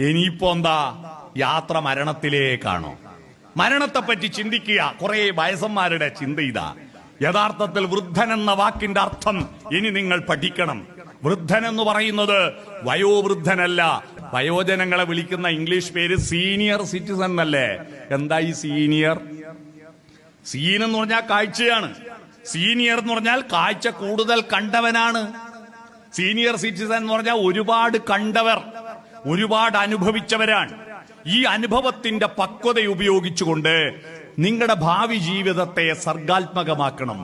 ഇനിയിപ്പോ എന്താ? യാത്ര മരണത്തിലേക്കാണോ? മരണത്തെപ്പറ്റി ചിന്തിക്കുക. കുറെ വയസ്സന്മാരുടെ ചിന്ത ഇതാ. യഥാർത്ഥത്തിൽ വൃദ്ധൻ എന്ന വാക്കിന്റെ അർത്ഥം ഇനി നിങ്ങൾ പഠിക്കണം. വൃദ്ധൻ എന്ന് പറയുന്നത് വയോവൃദ്ധനല്ല. വയോജനങ്ങളെ വിളിക്കുന്ന ഇംഗ്ലീഷ് പേര് സീനിയർ സിറ്റിസൺ അല്ലേ? എന്താ ഈ സീനിയർ? സീൻ എന്ന് പറഞ്ഞാൽ കാഴ്ചയാണ്. സീനിയർ എന്ന് പറഞ്ഞാൽ കാഴ്ച കൂടുതൽ കണ്ടവനാണ്. സീനിയർ സിറ്റിസൺ എന്ന് പറഞ്ഞാൽ ഒരുപാട് കണ്ടവർ, ഒരുപാട് അനുഭവിച്ചവരാണ്. ഈ അനുഭവത്തിന്റെ പക്വത ഉപയോഗിച്ചുകൊണ്ട് നിങ്ങളുടെ ഭാവി ജീവിതത്തെ സർഗാത്മകമാക്കണം.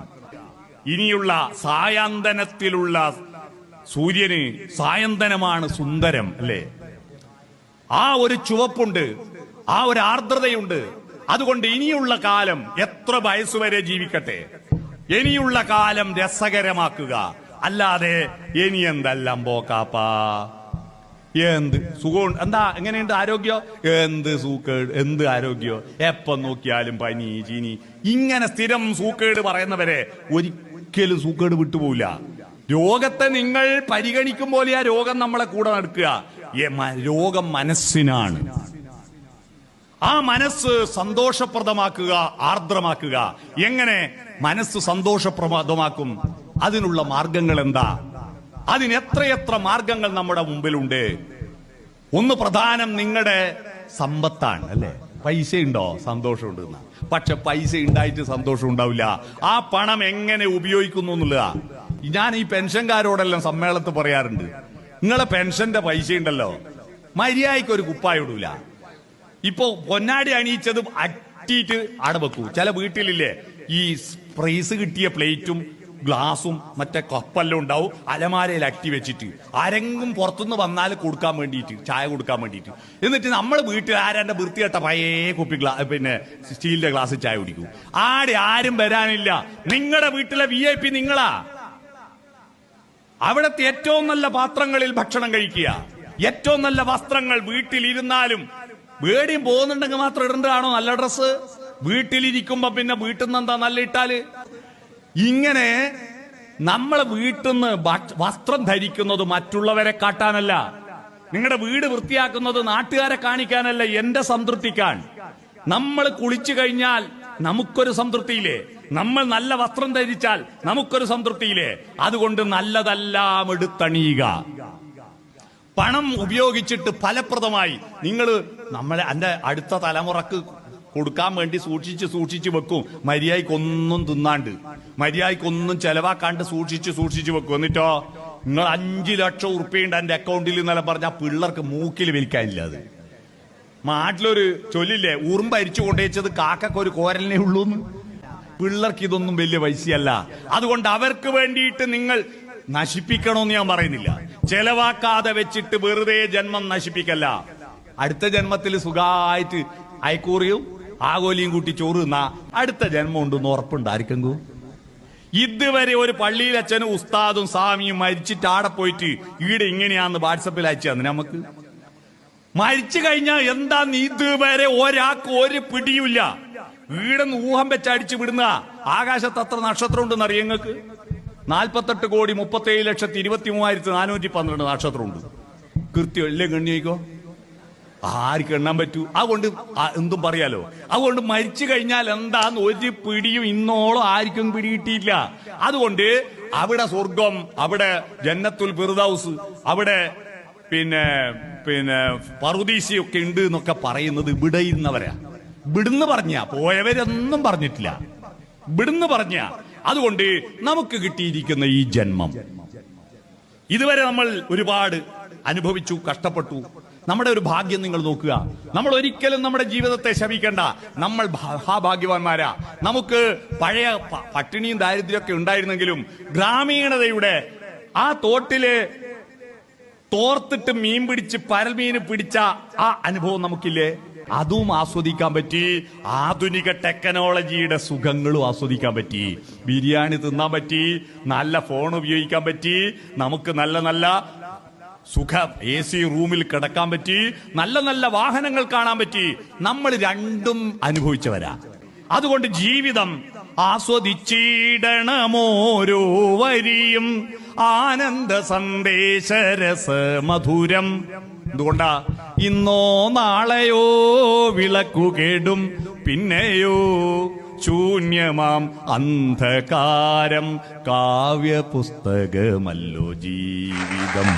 ഇനിയുള്ള സായാന്തനത്തിലുള്ള സൂര്യന് സായന്തനമാണ് സുന്ദരം അല്ലേ? ആ ഒരു ചുവപ്പുണ്ട്, ആ ഒരു ആർദ്രതയുണ്ട്. അതുകൊണ്ട് ഇനിയുള്ള കാലം എത്ര വയസ്സുവരെ ജീവിക്കട്ടെ, ഇനിയുള്ള കാലം രസകരമാക്കുക. അല്ലാതെ ഇനി എന്തെല്ലാം പോക്കാപ്പാ, എന്ത് സുഖം, എന്താ എങ്ങനെയുണ്ട് ആരോഗ്യം, എന്ത് സൂക്കേട്, എന്ത് ആരോഗ്യം, എപ്പം നോക്കിയാലും പനി ചീനി, ഇങ്ങനെ സ്ഥിരം സൂക്കേട് പറയുന്നവരെ ഒരിക്കലും സൂക്കേട് വിട്ടുപോവില്ല. രോഗത്തെ നിങ്ങൾ പരിഗണിക്കും പോലെ ആ രോഗം നമ്മളെ കൂടെ നടക്കുക. രോഗം മനസ്സിനാണ്. ആ മനസ്സ് സന്തോഷപ്രദമാക്കുക, ആർദ്രമാക്കുക. എങ്ങനെ മനസ്സ് സന്തോഷപ്രദമാക്കും? അതിനുള്ള മാർഗങ്ങൾ എന്താ? അതിന് എത്രയെത്ര മാർഗങ്ങൾ നമ്മുടെ മുമ്പിലുണ്ട്. ഒന്ന് പ്രധാനം നിങ്ങളുടെ സമ്പത്താണ് അല്ലെ? പൈസ ഉണ്ടോ? സന്തോഷമുണ്ട്. പക്ഷെ പൈസ ഉണ്ടായിട്ട് സന്തോഷം ഉണ്ടാവില്ല. ആ പണം എങ്ങനെ ഉപയോഗിക്കുന്നു എന്നുള്ളതാ. ഞാൻ ഈ പെൻഷൻകാരോടെല്ലാം സമ്മേളനത്തിൽ പറയാറുണ്ട്, നിങ്ങളെ പെൻഷന്റെ പൈസ ഉണ്ടല്ലോ, മര്യാദയ്ക്ക് ഒരു കുപ്പായ ഇടൂല. ഇപ്പൊ പൊന്നാടി അണിയിച്ചതും അട്ടിയിട്ട് ആടെ വെക്കൂ. ചില വീട്ടിലില്ലേ ഈ പ്രൈസ് കിട്ടിയ പ്ലേറ്റും ഗ്ലാസും മറ്റേ കപ്പെല്ലാം ഉണ്ടാവും അലമാരയിൽ അട്ടി വെച്ചിട്ട്, ആരെങ്കിലും പുറത്തുനിന്ന് വന്നാൽ കൊടുക്കാൻ വേണ്ടിയിട്ട്, ചായ കൊടുക്കാൻ വേണ്ടിയിട്ട്. എന്നിട്ട് നമ്മൾ വീട്ടിൽ ആരാന്റെ വൃത്തികെട്ട പഴയ കുപ്പി പിന്നെ സ്റ്റീലിന്റെ ഗ്ലാസ് ചായ കുടിക്കും. ആടെ ആരും വരാനില്ല. നിങ്ങളുടെ വീട്ടിലെ VIP നിങ്ങളാ. അവിടത്തെ ഏറ്റവും നല്ല പാത്രങ്ങളിൽ ഭക്ഷണം കഴിക്കുക, ഏറ്റവും നല്ല വസ്ത്രങ്ങൾ. വീട്ടിലിരുന്നാലും വേടിയും പോകുന്നുണ്ടെങ്കിൽ മാത്രം ഇടേണ്ടതാണോ നല്ല ഡ്രസ്സ്? വീട്ടിലിരിക്കുമ്പോ പിന്നെ വീട്ടിൽ നിന്ന് എന്താ നല്ല ഇട്ടാല്? ഇങ്ങനെ നമ്മളെ വീട്ടിൽ നിന്ന് വസ്ത്രം ധരിക്കുന്നത് മറ്റുള്ളവരെ കാട്ടാനല്ല. നിങ്ങളുടെ വീട് വൃത്തിയാക്കുന്നത് നാട്ടുകാരെ കാണിക്കാനല്ല, എന്റെ സംതൃപ്തിക്കാൻ. നമ്മൾ കുളിച്ചു കഴിഞ്ഞാൽ നമുക്കൊരു സംതൃപ്തിയില്ലേ? നമ്മൾ നല്ല വസ്ത്രം ധരിച്ചാൽ നമുക്കൊരു സംതൃപ്തിയില്ലേ? അതുകൊണ്ട് നല്ലതെല്ലാം എടുത്തണിയുക. പണം ഉപയോഗിച്ചിട്ട് ഫലപ്രദമായി നിങ്ങൾ എന്റെ അടുത്ത തലമുറക്ക് കൊടുക്കാൻ വേണ്ടി സൂക്ഷിച്ച് വെക്കും. മര്യാദക്കൊന്നും തിന്നാണ്ട്, മര്യാദക്കൊന്നും ചെലവാക്കാണ്ട് സൂക്ഷിച്ച് വെക്കും. എന്നിട്ടോ നിങ്ങൾ 5 ലക്ഷം ഉറുപ്പിയുണ്ട് എന്റെ അക്കൗണ്ടിൽ എന്നെല്ലാം പറഞ്ഞാൽ പിള്ളേർക്ക് മൂക്കിൽ വലിക്കാനില്ല. അത് നാട്ടിലൊരു ചൊല്ലില്ലേ, ഉറുമ്പ് അരിച്ചു കൊണ്ടുവച്ചത് കാക്കൊരു കോരലിനെ ഉള്ളൂന്ന്. പിള്ളേർക്ക് ഇതൊന്നും വലിയ പൈസയല്ല. അതുകൊണ്ട് അവർക്ക് വേണ്ടിയിട്ട് നിങ്ങൾ നശിപ്പിക്കണമെന്ന് ഞാൻ പറയുന്നില്ല. ചെലവാക്കാതെ വെച്ചിട്ട് വെറുതെ ജന്മം നശിപ്പിക്കല്ല. അടുത്ത ജന്മത്തിൽ സുഖമായിട്ട് അയക്കൂറിയും ആഗോലിയും കൂട്ടി ചോറ് തിന്നാ അടുത്ത ജന്മം ഉണ്ടെന്ന് ഉറപ്പുണ്ടായിരിക്കും. ഇതുവരെ ഒരു പള്ളിയിൽ അച്ഛനും ഉസ്താദും സ്വാമിയും മരിച്ചിട്ട് ആടെ പോയിട്ട് ഈടെ ഇങ്ങനെയാന്ന് വാട്സപ്പിൽ അയച്ചു തന്നെ. നമുക്ക് മരിച്ചു കഴിഞ്ഞാൽ എന്താന്ന് ഇതുവരെ ഒരാൾക്ക് ഒരു പിടിയുമില്ല. ഈടെന്ന് ഊഹം വെച്ചടിച്ചു വിടുന്ന. ആകാശത്ത് അത്ര നക്ഷത്രം ഉണ്ടെന്ന് അറിയാം നിങ്ങൾക്ക്? 48,37,23,412 നക്ഷത്രമുണ്ട്. കൃത്യം എല്ലാം ഗണ്ണിക്കോ, ആർക്ക് എണ്ണാൻ പറ്റൂ? അതുകൊണ്ട് എന്തും പറയാലോ. അതുകൊണ്ട് മരിച്ചു കഴിഞ്ഞാൽ എന്താന്ന് ഒരു പിടിയും ഇന്നോളം ആർക്കും പിടികിട്ടിയില്ല. അതുകൊണ്ട് അവിടെ സ്വർഗം, അവിടെ ജന്നത്തുൽ ഫിർദൗസ്, അവിടെ പിന്നെ പറുദീസയൊക്കെ ഉണ്ട് എന്നൊക്കെ പറയുന്നത് ഇവിടെ ഇരുന്നവരാ. ഇവിടുന്ന് പറഞ്ഞ പോയവരൊന്നും പറഞ്ഞിട്ടില്ല, ഇവിടുന്ന് പറഞ്ഞ. അതുകൊണ്ട് നമുക്ക് കിട്ടിയിരിക്കുന്ന ഈ ജന്മം ഇതുവരെ നമ്മൾ ഒരുപാട് അനുഭവിച്ചു, കഷ്ടപ്പെട്ടു. നമ്മുടെ ഒരു ഭാഗ്യം നിങ്ങൾ നോക്കുക. നമ്മൾ ഒരിക്കലും നമ്മുടെ ജീവിതത്തെ ശപിക്കണ്ട. നമ്മൾ മഹാഭാഗ്യവാന്മാരാ. നമുക്ക് പഴയ പട്ടിണിയും ദാരിദ്ര്യമൊക്കെ ഉണ്ടായിരുന്നെങ്കിലും ഗ്രാമീണതയുടെ ആ തോട്ടില് തോർത്തിട്ട് മീൻ പിടിച്ച് പരൽമീന് പിടിച്ച ആ അനുഭവം നമുക്കില്ലേ? അതും ആസ്വദിക്കാൻ പറ്റി. ആധുനിക ടെക്നോളജിയുടെ സുഖങ്ങളും ആസ്വദിക്കാൻ പറ്റി. ബിരിയാണി തിന്നാൻ പറ്റി, നല്ല ഫോൺ ഉപയോഗിക്കാൻ പറ്റി, നമുക്ക് നല്ല നല്ല സുഖ AC റൂമിൽ കിടക്കാൻ പറ്റി, നല്ല നല്ല വാഹനങ്ങൾ കാണാൻ പറ്റി. നമ്മൾ രണ്ടും അനുഭവിച്ചവരാ. അതുകൊണ്ട് ജീവിതം ആസ്വദിച്ചിടണമോരോ വരിയും ആനന്ദ സന്ദേശരസ മധുരം. എന്തുകൊണ്ടാ? ഇന്നോ നാളെയോ വിളക്കു കേടും, പിന്നെയോ ശൂന്യമാം അന്ധകാരം, കാവ്യപുസ്തകമല്ലോ ജീവിതം.